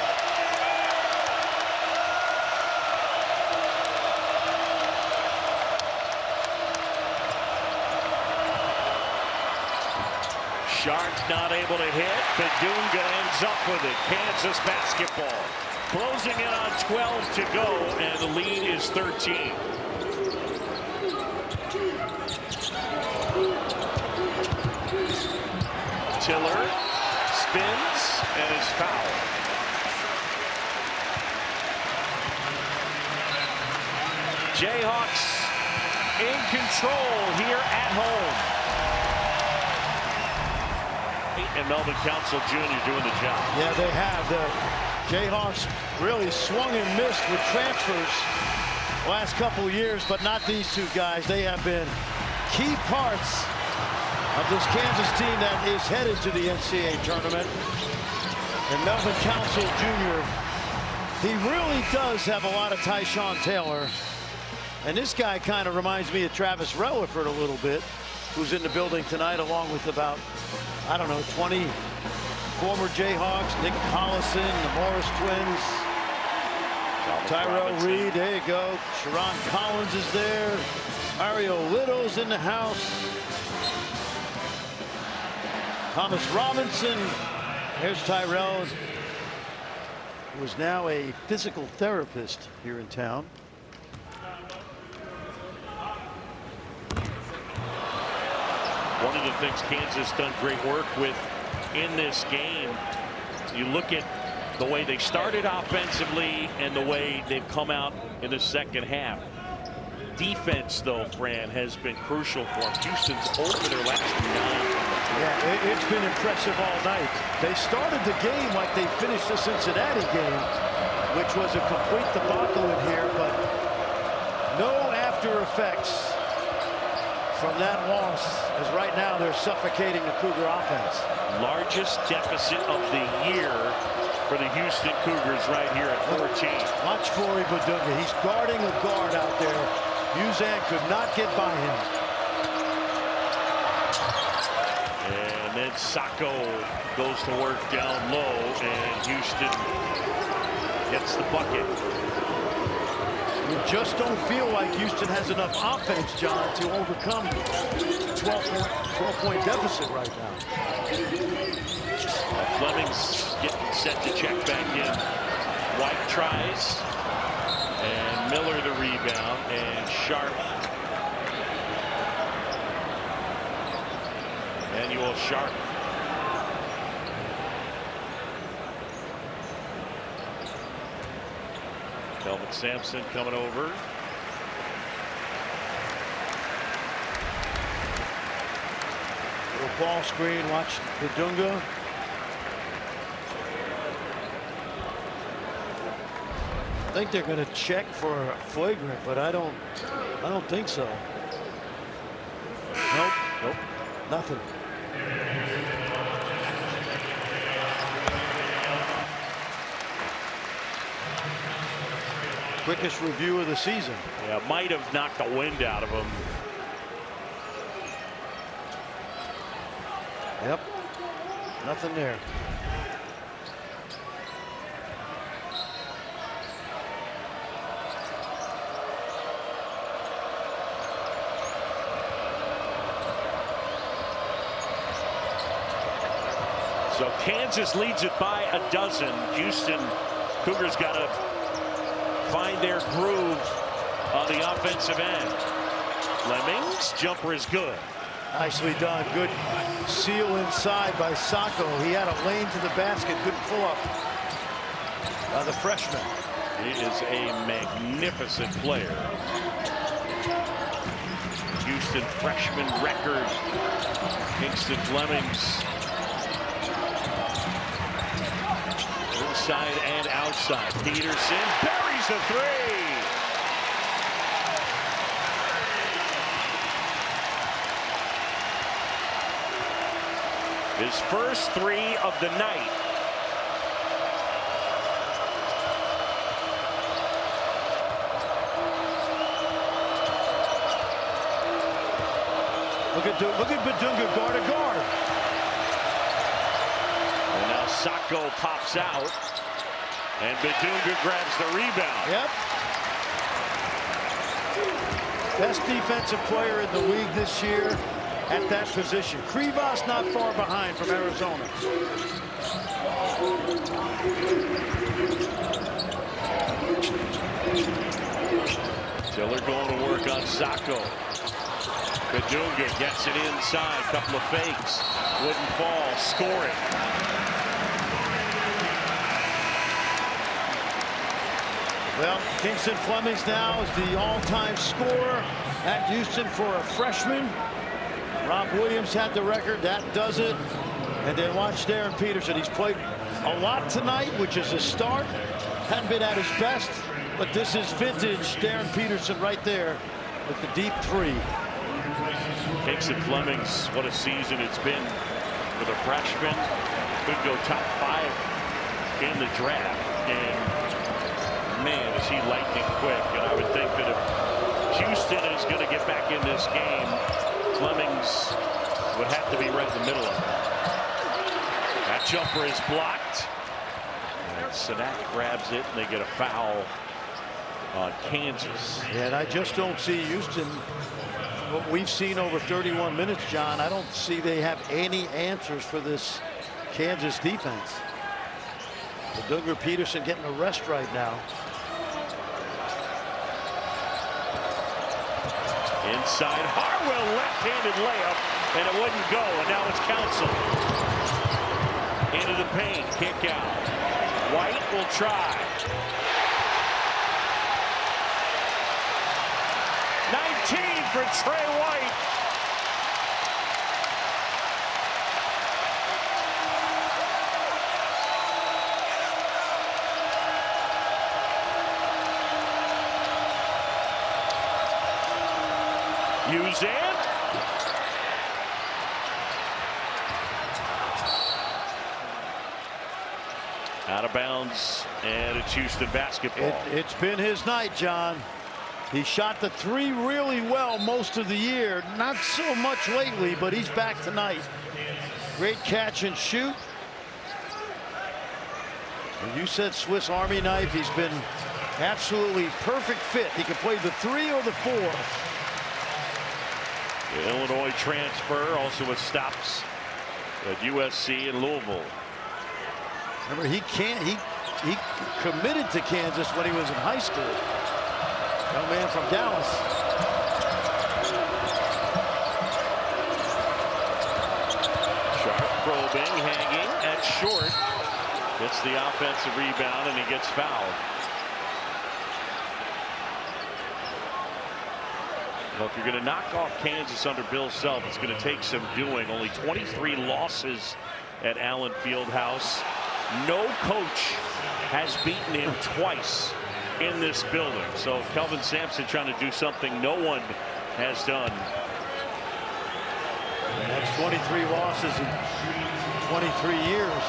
Sharp not able to hit. Badunga ends up with it. Kansas basketball. Closing in on 12 to go, and the lead is 13. Tiller spins and is fouled. Jayhawks in control here at home. And Melvin Council Jr. doing the job. Yeah, they have. The Jayhawks really swung and missed with transfers the last couple of years, but not these two guys. They have been key parts of this Kansas team that is headed to the NCAA tournament. And Melvin Council Jr., he really does have a lot of Tyshawn Taylor. And this guy kind of reminds me of Travis Relaford a little bit, who's in the building tonight, along with about, I don't know, 20 former Jayhawks. Nick Collison, the Morris twins. Tyrell Reed, there you go. Sharon Collins is there. Mario Little's in the house. Thomas Robinson. There's Tyrell, who is now a physical therapist here in town. One of the things Kansas done great work with in this game, you look at the way they started offensively and the way they've come out in the second half. Defense, though, Fran, has been crucial for them. Houston's over their last 9. Yeah, it's been impressive all night. They started the game like they finished the Cincinnati game, which was a complete debacle in here, but no after effects from that loss, as right now they're suffocating the Cougar offense. Largest deficit of the year for the Houston Cougars right here at 14. Watch Flory Badunga. He's guarding a guard out there. Uzan could not get by him. And then Sacco goes to work down low, and Houston gets the bucket. You just don't feel like Houston has enough offense, John, to overcome a 12-point deficit right now. Fleming's getting set to check back in. White tries, and Miller the rebound, and Sharp. Manuel Sharp. Kelvin Sampson coming over. Little ball screen. Watch Badunga. I think they're going to check for a flagrant, but I don't think so. Nope. Nothing. Quickest review of the season. Yeah, might have knocked the wind out of him. Yep. Nothing there. So Kansas leads it by a dozen. Houston Cougars got to find their groove on the offensive end. Fleming's jumper is good. Nicely done. Good seal inside by Sacco. He had a lane to the basket. Good pull up by the freshman. He is a magnificent player. Houston freshman record. Kingston Fleming's. Inside and outside. Peterson buries a three. His first three of the night. Look at Badunga guard to guard. And now Sacco pops out, and Badunga grabs the rebound. Yep. Best defensive player in the league this year at that position. Krivas not far behind from Arizona. Tiller going to work on Sacco. Badunga gets it inside. Couple of fakes. Wouldn't fall. Scoring. Well, Kingston Fleming's now is the all-time scorer at Houston for a freshman. Rob Williams had the record. That does it. And then watch Darren Peterson. He's played a lot tonight, which is a start. Hadn't been at his best, but this is vintage Darren Peterson right there with the deep three. Kingston Fleming's, what a season it's been for the freshman. Could go top 5 in the draft. And man, is he lightning quick. And I would think that if Houston is going to get back in this game, Fleming's would have to be right in the middle of it. That jumper is blocked. And Sanak grabs it, and they get a foul on Kansas. And I just don't see Houston, what we've seen over 31 minutes, John, I don't see they have any answers for this Kansas defense. Badunga Peterson getting a rest right now. Inside, Harwell left-handed layup, and it wouldn't go, and now it's Council. Into the paint, kick out. White will try. 19 for Trey White. Uzan Out of bounds, and it's Houston basketball. It's been his night, John. He shot the three really well most of the year. Not so much lately, but he's back tonight. Great catch and shoot. And you said Swiss Army knife. He's been absolutely perfect fit. He can play the 3 or the 4. The Illinois transfer, also with stops at USC and Louisville. Remember, he committed to Kansas when he was in high school. Young man from Dallas. Sharp probing, hanging at short. Gets the offensive rebound and he gets fouled. Well, if you're going to knock off Kansas under Bill Self, it's going to take some doing. Only 23 losses at Allen Fieldhouse. No coach has beaten him twice in this building. So Kelvin Sampson trying to do something no one has done. That's 23 losses in 23 years.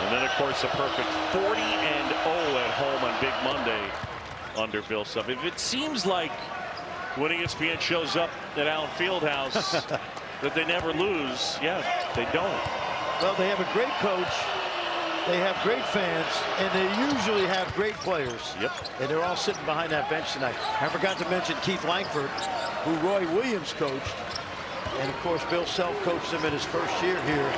And then, of course, a perfect 40-0 at home on Big Monday under Bill Self. If it seems like when ESPN shows up at Allen Fieldhouse that they never lose, yeah, they don't. Well, they have a great coach, they have great fans, and they usually have great players. Yep. And they're all sitting behind that bench tonight. I forgot to mention Keith Langford, who Roy Williams coached. And, of course, Bill Self coached him in his first year here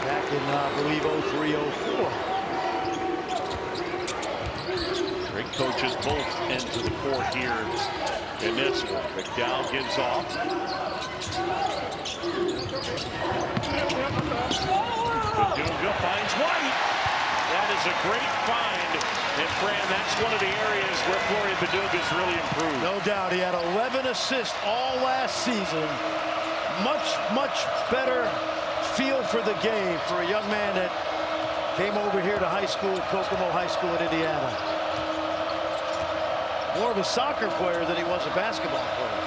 back in, I believe, 03-04. Great coaches both into the court here in this one. McDowell gives off. Badunga finds White. That is a great find. And Fran, that's one of the areas where Florian Badunga's really improved. No doubt. He had 11 assists all last season. Much better feel for the game for a young man that came over here to high school, Kokomo High School in Indiana. More of a soccer player than he was a basketball player.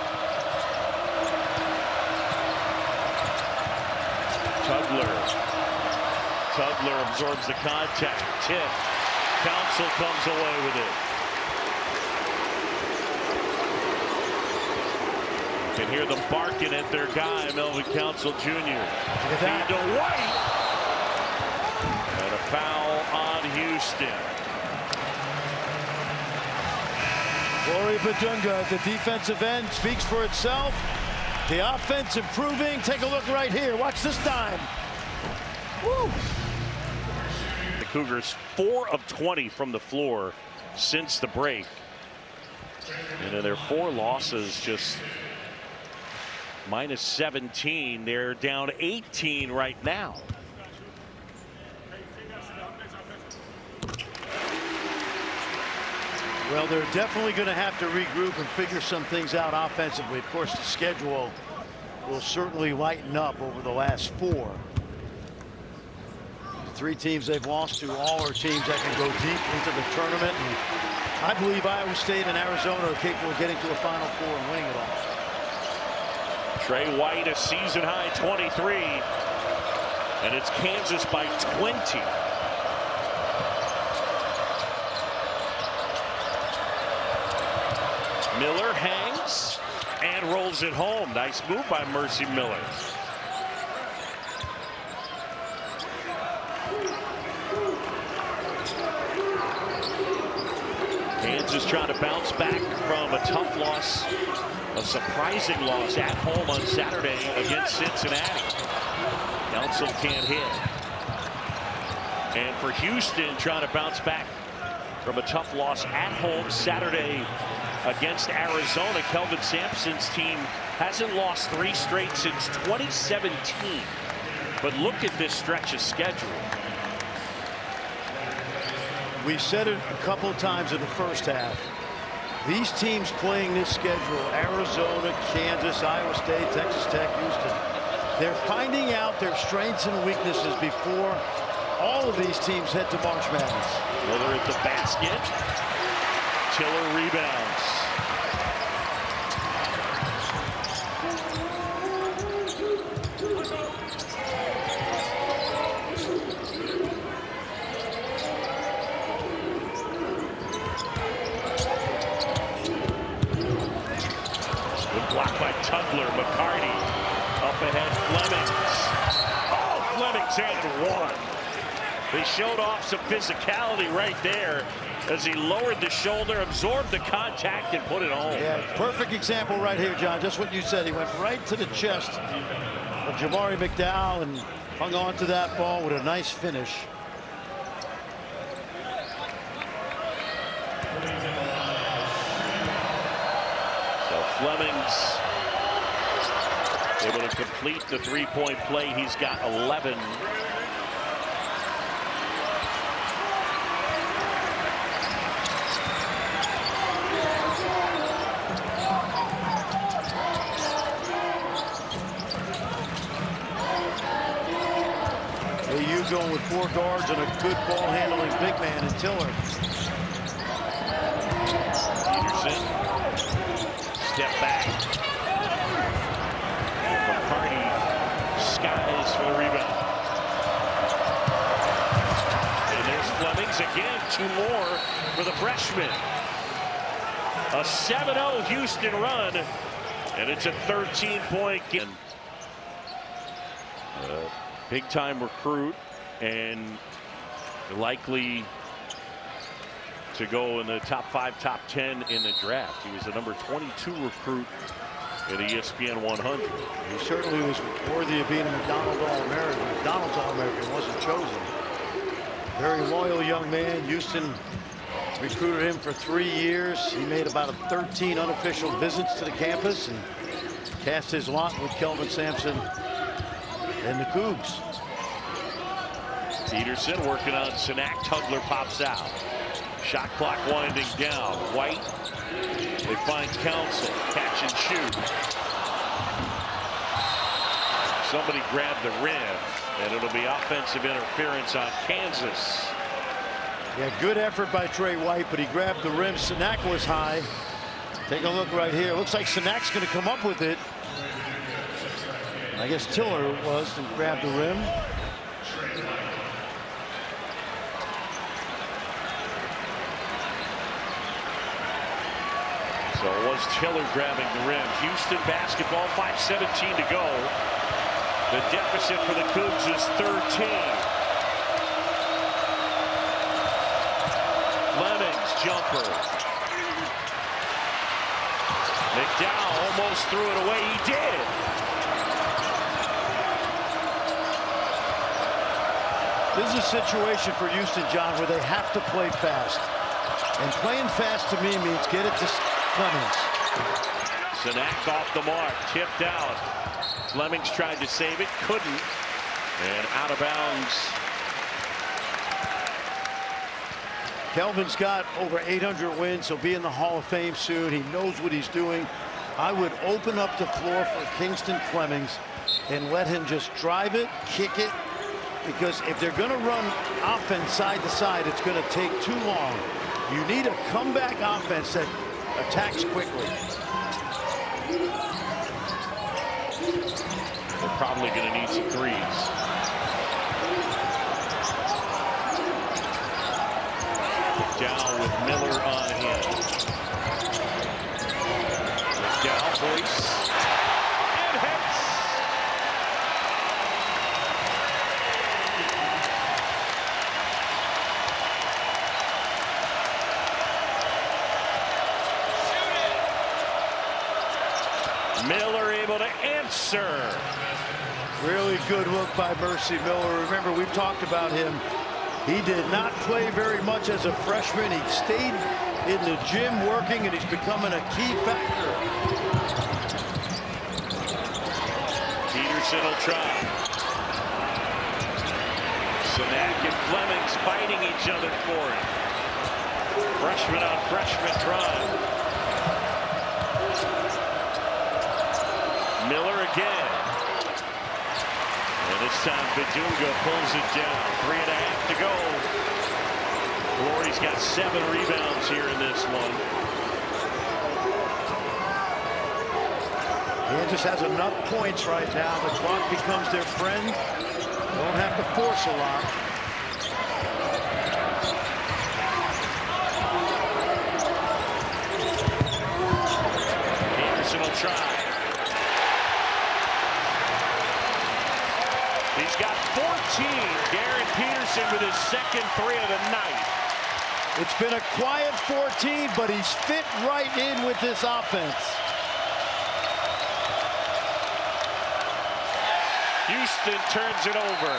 Tugler absorbs the contact. Tip. Council comes away with it. You can hear them barking at their guy, Melvin Council Jr. Feed to White. And a foul on Houston. Flory Badunga at the defensive end speaks for itself. The offense improving. Take a look right here. Watch this dime. Woo. The Cougars 4 of 20 from the floor since the break. And in their 4 losses, just minus 17. They're down 18 right now. Well, they're definitely going to have to regroup and figure some things out offensively. Of course, the schedule will certainly lighten up over the last 4. The 3 teams they've lost to all are teams that can go deep into the tournament. And I believe Iowa State and Arizona are capable of getting to a Final Four and winning it all. Trey White, a season-high 23. And it's Kansas by 20. Miller hangs and rolls it home. Nice move by Mercy Miller. Kansas trying to bounce back from a tough loss, a surprising loss at home on Saturday against Cincinnati. Council can't hit. And for Houston, trying to bounce back from a tough loss at home Saturday against Arizona. Kelvin Sampson's team hasn't lost 3 straight since 2017. But look at this stretch of schedule. We said it a couple of times in the first half. These teams playing this schedule, Arizona, Kansas, Iowa State, Texas Tech, Houston, they're finding out their strengths and weaknesses before all of these teams head to March Madness. Miller at the basket. Tiller rebounds. by Tugler. McCarty up ahead. Flemings. Oh, Flemings and one. They showed off some physicality right there as he lowered the shoulder, absorbed the contact, and put it home. Yeah, perfect example right here, John. Just what you said. He went right to the chest of Jamari McDowell and hung on to that ball with a nice finish. So Flemings able to complete the three-point play. He's got 11. AU going with 4 guards and a good ball handling big man in Tiller. Peterson, step back. McCarty skies for the rebound. And there's Flemings again, 2 more for the freshman. A 7-0 Houston run, and it's a 13-point game. Big-time recruit and likely to go in the top 5, top 10 in the draft. He was the number 22 recruit in the ESPN 100. He certainly was worthy of being a McDonald's All-American. McDonald's All-American wasn't chosen. Very loyal young man. Houston recruited him for 3 years. He made about 13 unofficial visits to the campus and cast his lot with Kelvin Sampson and the Cougs. Peterson working on Sinak. Tugler pops out. Shot clock winding down. White. They find Council. Catch and shoot. Somebody grabbed the rim, and it'll be offensive interference on Kansas. Yeah, good effort by Trey White, but he grabbed the rim. Sinak was high. Take a look right here. Looks like Sinak's going to come up with it. I guess Tiller was to grab the rim. So it was Tiller grabbing the rim. Houston basketball, 5:17 to go. The deficit for the Cougs is 13. Flemings jumper. McDowell almost threw it away. He did. This is a situation for Houston, John, where they have to play fast. And playing fast to me means get it to Flemings. Sinak off the mark, tipped out. Flemings tried to save it, couldn't. And out of bounds. Kelvin's got over 800 wins. He'll be in the Hall of Fame soon. He knows what he's doing. I would open up the floor for Kingston Flemings and let him just drive it, kick it. Because if they're going to run offense side to side, it's going to take too long. You need a comeback offense that attacks quickly. They're probably going to need some threes. McDowell with Miller on him. McDowell, voice, and hits. Miller able to answer. Really good look by Mercy Miller. Remember, we've talked about him. He did not play very much as a freshman. He stayed in the gym working, and he's becoming a key factor. Peterson will try. Sinak and Flemings fighting each other for it. Freshman on freshman try. Miller again. And this time Badunga pulls it down. 3.5 to go. Florey's got 7 rebounds here in this one. Kansas has enough points right now. The clock becomes their friend. Don't have to force a lot. Peterson will try. He's got 14. Darren Peterson with his second 3 of the night. It's been a quiet 14, but he's fit right in with this offense. Houston turns it over.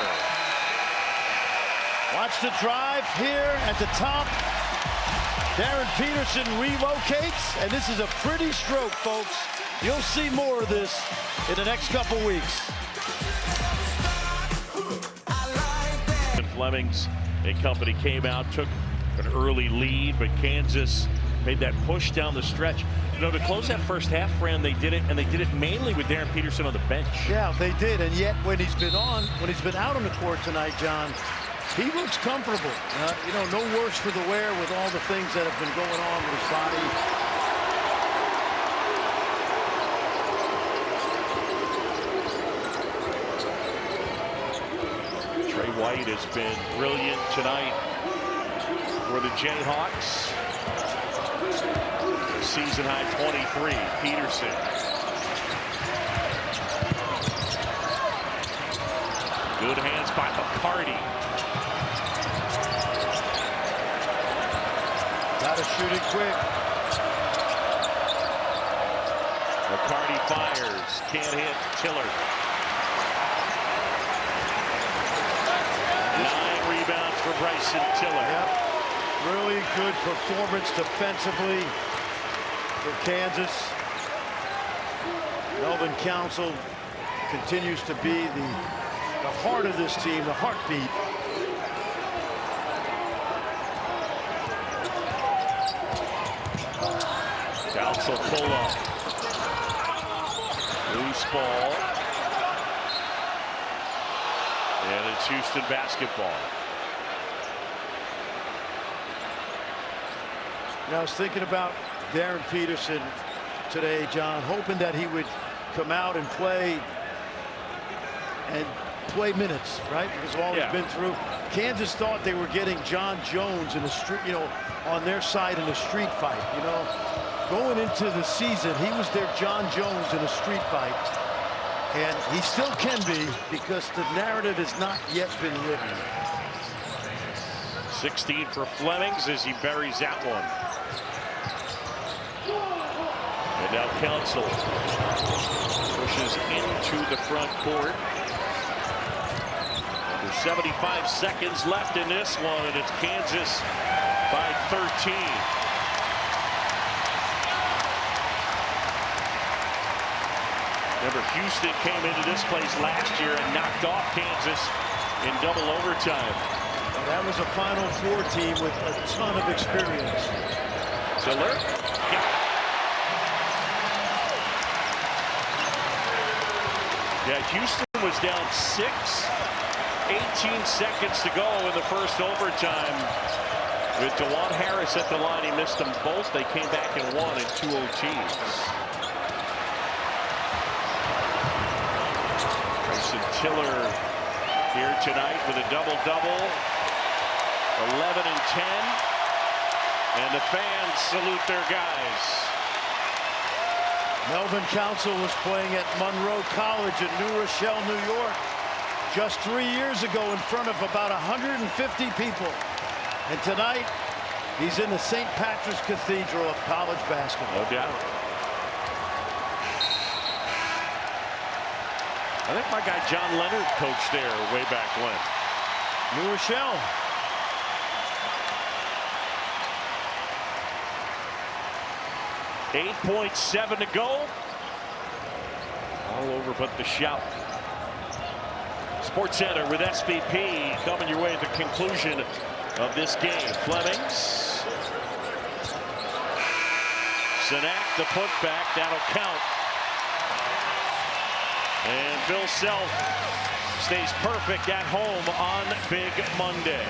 Watch the drive here at the top. Darren Peterson relocates, and this is a pretty stroke, folks. You'll see more of this in the next couple weeks. Flemings and company came out, took an early lead, but Kansas made that push down the stretch. You know, to close that first half, Fran, they did it, and they did it mainly with Darren Peterson on the bench. Yeah, they did, and yet when he's been out on the court tonight, John, he looks comfortable. You know, no worse for the wear with all the things that have been going on with his body. White has been brilliant tonight for the Jayhawks. Season high 23. Peterson. Good hands by McCarty. Gotta shoot it quick. McCarty fires. Can't hit. Tiller. 9 rebounds for Bryson Tiller. Yep. Really good performance defensively for Kansas. Melvin Council continues to be the heart of this team, the heartbeat. Council pull up. Loose ball. And it's Houston basketball. I was thinking about Darren Peterson today, John, hoping that he would come out and play minutes, right? Because of all he's been through. Kansas thought they were getting John Jones in the street, you know, on their side in a street fight. You know, going into the season, he was their John Jones in a street fight, and he still can be because the narrative has not yet been written. 16 for Flemings as he buries that one. And now Council pushes into the front court. There's 75 seconds left in this one, and it's Kansas by 13. Remember, Houston came into this place last year and knocked off Kansas in double overtime. That was a Final Four team with a ton of experience. Tiller. Yeah, Houston was down 6. 18 seconds to go in the first overtime. With DeJuan Harris at the line, he missed them both. They came back and won in 2 OTs. Bryson Tiller here tonight with a double-double. 11 and 10. And the fans salute their guys. Melvin Council was playing at Monroe College in New Rochelle, New York, just 3 years ago in front of about 150 people. And tonight, he's in the St. Patrick's Cathedral of college basketball. No doubt. I think my guy John Leonard coached there way back when. New Rochelle. .7 to go. All over but the shout. Sports Center with SVP coming your way at the conclusion of this game. Flemings. Sinak, the putback, that'll count. And Bill Self stays perfect at home on Big Monday.